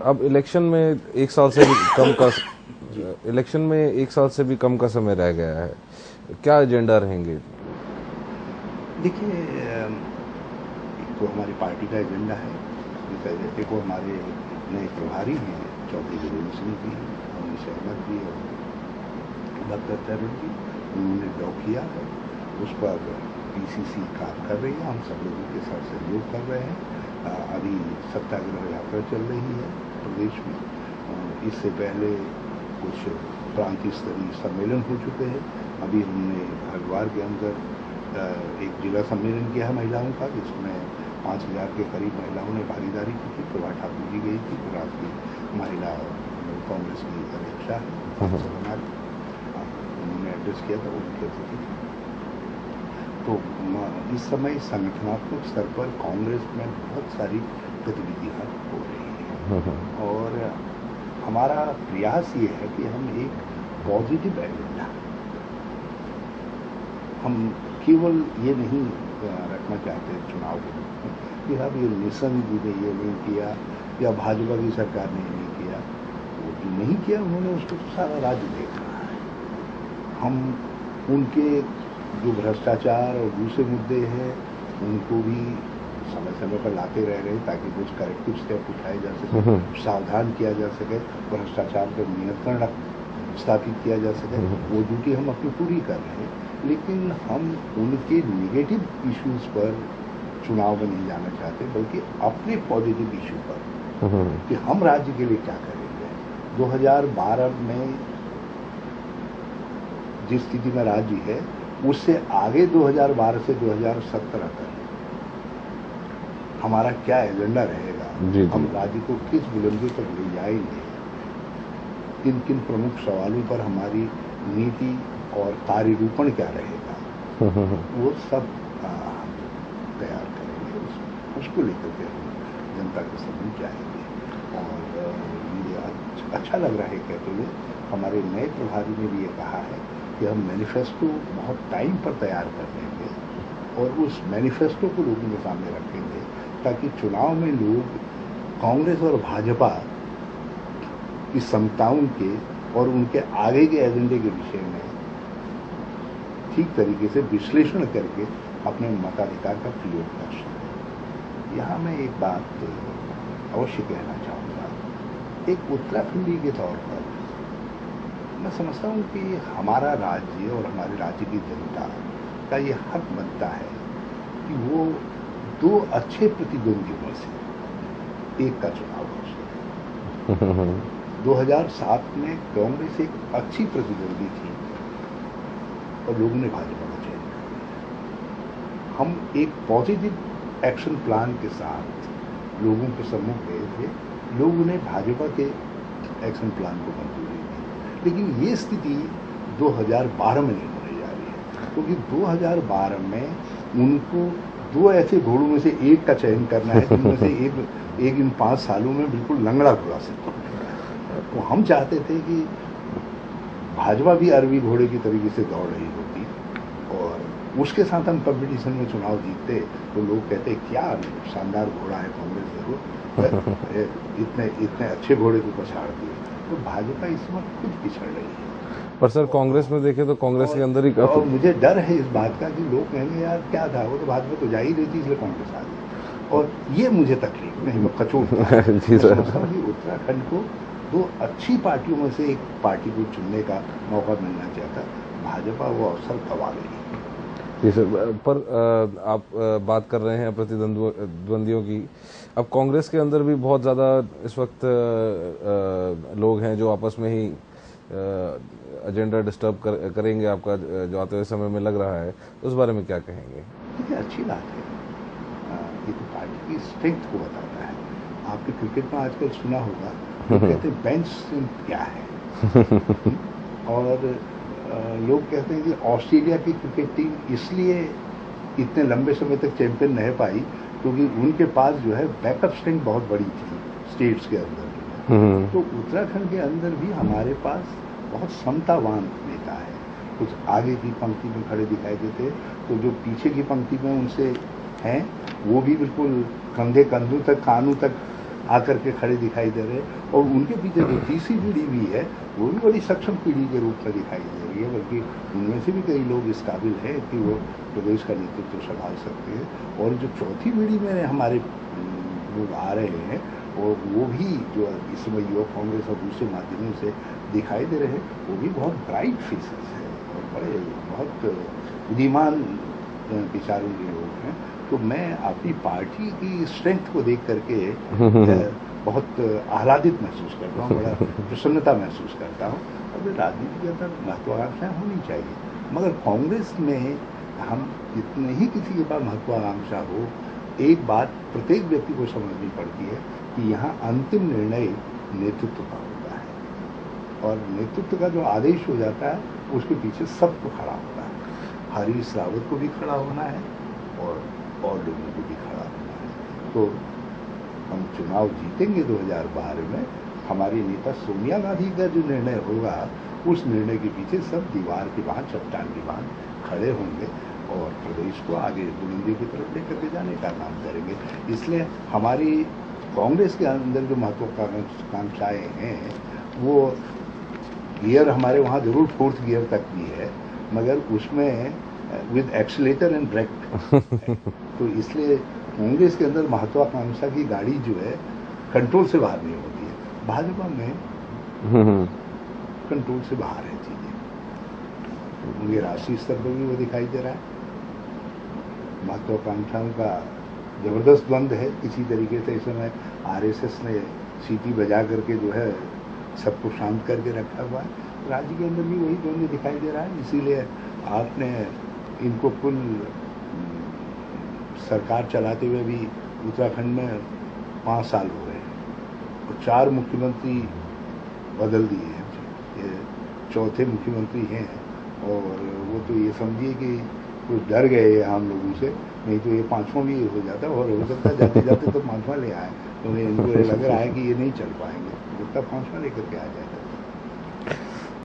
अब इलेक्शन में एक साल से भी कम का इलेक्शन में एक साल से भी कम का समय रह गया है, क्या एजेंडा रहेंगे? देखिए, एक तो हमारी पार्टी का एजेंडा है। एक वो हमारे नए प्रभारी हैं चौधरी वीरेंद्र सिंह जी, अमीश अहमद जी और भगत चरण जी, उन्होंने ड्रॉ किया है। उस पर पीसीसी काम कर रही है, हम सब लोगों के साथ सहयोग कर रहे हैं। अभी सत्याग्रह यात्रा चल रही है प्रदेश में। इससे पहले कुछ प्रांतीय स्तरीय सम्मेलन हो चुके हैं। अभी हमने हरिद्वार के अंदर एक जिला सम्मेलन किया है महिलाओं का, जिसमें 5000 के करीब महिलाओं ने भागीदारी की थी। प्रभा ठाकुर जी गई थी, राष्ट्रीय महिला कांग्रेस की अध्यक्षा है, उन्होंने एड्रेस किया था, उनकी अतिथि थी। तो इस समय संगठनात्मक स्तर पर कांग्रेस में बहुत सारी गतिविधियां हो रही हैं और हमारा प्रयास ये है कि हम एक पॉजिटिव एजेंडा, हम केवल ये नहीं रखना चाहते चुनाव के कि अब ये निशंक जी ने ये नहीं किया या भाजपा की सरकार ने ये नहीं किया। वो जो नहीं किया उन्होंने उसको सारा राज्य देख रहा है। हम उनके जो भ्रष्टाचार और दूसरे मुद्दे हैं उनको भी समय समय पर लाते रह रहे ताकि कुछ करेक्टिव स्टेप उठाए जा सके, सावधान किया जा सके, भ्रष्टाचार पर नियंत्रण स्थापित किया जा सके। वो ड्यूटी हम अपनी पूरी कर रहे हैं, लेकिन हम उनके निगेटिव इश्यूज पर चुनाव में नहीं जाना चाहते, बल्कि अपने पॉजिटिव इश्यू पर कि हम राज्य के लिए क्या करेंगे। 2012 में जिस स्थिति में राज्य है उससे आगे 2012 से 2017 तक हमारा क्या एजेंडा रहेगा, हम राज्य को किस बुलंदी तक ले जाएंगे, किन किन प्रमुख सवालों पर हमारी नीति और कार्यरूपण क्या रहेगा, वो सब तैयार करेंगे। उसको लेकर के हम जनता के समूह जाएंगे। और मुझे अच्छा लग रहा है कहते हुए हमारे नए प्रभारी ने भी ये कहा है कि हम मैनिफेस्टो बहुत टाइम पर तैयार कर लेंगे और उस मैनिफेस्टो को लोगों के सामने रखेंगे ताकि चुनाव में लोग कांग्रेस और भाजपा की समताओं के और उनके आगे के एजेंडे के विषय में ठीक तरीके से विश्लेषण करके अपने मताधिकार का प्रयोग कर सकें। यहाँ मैं एक बात अवश्य कहना चाहूँगा। एक उत्तराखंडी के तौर पर मैं समझता हूँ कि हमारा राज्य और हमारे राज्य की जनता का ये हक बनता है कि वो दो अच्छे प्रतिद्वंदियों में से एक का चुनाव हो सके। 2007 में कांग्रेस एक अच्छी प्रतिद्वंदी थी और लोगों ने भाजपा का चयन कर दिया। हम एक पॉजिटिव एक्शन प्लान के साथ लोगों के सम्मुख गए थे, लोगों ने भाजपा के एक्शन प्लान को मंजूरी दी। लेकिन ये स्थिति 2012 में नहीं होने जा रही है, क्योंकि 2012 में उनको दो ऐसे घोड़ों में से एक का चयन करना है जिनमें से एक इन 5 सालों में बिल्कुल लंगड़ा घोड़ा सिद्ध हो गया है। तो हम चाहते थे कि भाजपा भी अरबी घोड़े की तरीके से दौड़ रही होती और उसके साथ हम कंपटीशन में चुनाव जीतते तो लोग कहते क्या शानदार घोड़ा है कांग्रेस, देखो इतने अच्छे घोड़े को पछाड़ दिए। तो भाजपा इस वक्त खुद पिछड़ रही है। पर सर कांग्रेस में देखें तो कांग्रेस के अंदर ही और मुझे डर है इस बात का कि लोग कहेंगे यार क्या था, वो तो भाजपा तो जा ही रही थी इसलिए कांग्रेस आ गई। और ये मुझे तकलीफ नहीं, मैं कचोट उत्तराखंड को दो अच्छी पार्टियों में से एक पार्टी को चुनने का मौका मिलना चाहता, भाजपा वो अवसर गंवा गई। जी सर, पर आप बात कर रहे हैं प्रतिद्वंदियों की। अब कांग्रेस के अंदर भी बहुत ज़्यादा इस वक्त लोग हैं जो आपस में ही एजेंडा डिस्टर्ब करेंगे आपका, जो आते हुए समय में लग रहा है, उस बारे में क्या कहेंगे? देखिए अच्छी बात है, ये तो पार्टी की स्ट्रेंथ को बताता है। आपके क्रिकेट में आजकल सुना होगा कहते हैं बेंच स्ट्रेंथ क्या है और लोग कहते हैं कि ऑस्ट्रेलिया की क्रिकेट टीम इसलिए इतने लंबे समय तक चैंपियन नहीं पाई क्योंकि उनके पास जो है बैकअप स्ट्रेंथ बहुत बड़ी थी स्टेट्स के अंदर। तो उत्तराखंड के अंदर भी हमारे पास बहुत समतावान नेता है। कुछ आगे की पंक्ति में खड़े दिखाई देते तो जो पीछे की पंक्ति में उनसे हैं वो भी बिल्कुल कंधे कंधों तक कानों तक आकर के खड़े दिखाई दे रहे हैं। और उनके पीछे जो तीसरी पीढ़ी भी है वो भी बड़ी सक्षम पीढ़ी के रूप में दिखाई दे रही है, बल्कि उनमें से भी कई लोग इस काबिल हैं कि वो प्रदेश का नेतृत्व संभाल सकते हैं। और जो चौथी पीढ़ी में हमारे लोग आ रहे हैं और वो भी जो इस समय युवा कांग्रेस और दूसरे माध्यमों से दिखाई दे रहे हैं, वो भी बहुत ब्राइट फेसेस है और बड़े बहुत बुद्धिमान विचारों के लोग हैं। तो मैं अपनी पार्टी की स्ट्रेंथ को देख करके बहुत आह्लादित महसूस करता हूँ, बड़ा प्रसन्नता महसूस करता हूँ। और राजनीति के अंदर महत्वाकांक्षाएं होनी चाहिए, मगर कांग्रेस में हम जितने ही किसी के पास महत्वाकांक्षा हो, एक बात प्रत्येक व्यक्ति को समझनी पड़ती है कि यहाँ अंतिम निर्णय नेतृत्व का होता है और नेतृत्व का जो आदेश हो जाता है उसके पीछे सबको खड़ा होता है। हरीश रावत को भी खड़ा होना है और लोगों को भी खड़ा होना है। तो हम चुनाव जीतेंगे 2012 में। हमारी नेता सोनिया गांधी का जो निर्णय होगा उस निर्णय के पीछे सब दीवार की बांध, चट्टान की बांध खड़े होंगे और प्रदेश को आगे बुलंदी की तरफ लेकर के जाने का काम करेंगे। इसलिए हमारी कांग्रेस के अंदर जो महत्वाकांक्षाएं हैं वो गियर हमारे वहाँ जरूर 4th गियर तक भी है, मगर उसमें विद एक्सीलेटर एंड ब्रेक। तो इसलिए कांग्रेस के अंदर महत्वाकांक्षा की गाड़ी जो है कंट्रोल से बाहर नहीं होती है। भाजपा में कंट्रोल से बाहर है चीजें। उनके राष्ट्रीय स्तर पर भी वो दिखाई दे रहा है। महत्वाकांक्षाओं का जबरदस्त द्वंद है। किसी तरीके से इस समय आरएसएस ने सीटी बजा करके जो है सबको शांत करके रखा हुआ है। राज्य के अंदर भी वही द्वंद दिखाई दे रहा है। इसीलिए आपने इनको कुल सरकार चलाते हुए भी उत्तराखंड में 5 साल हो गए और 4 मुख्यमंत्री बदल दिए हैं। ये 4थे मुख्यमंत्री हैं और वो तो ये समझिए कि कुछ डर गए हैं हम लोगों से, नहीं तो ये 5वां भी हो जाता और हो सकता है जाते जाते तो 5वां ले आए। तो इनको ये लग रहा है कि ये नहीं चल पाएंगे, जितना 5वां लेकर के आ जाएगा।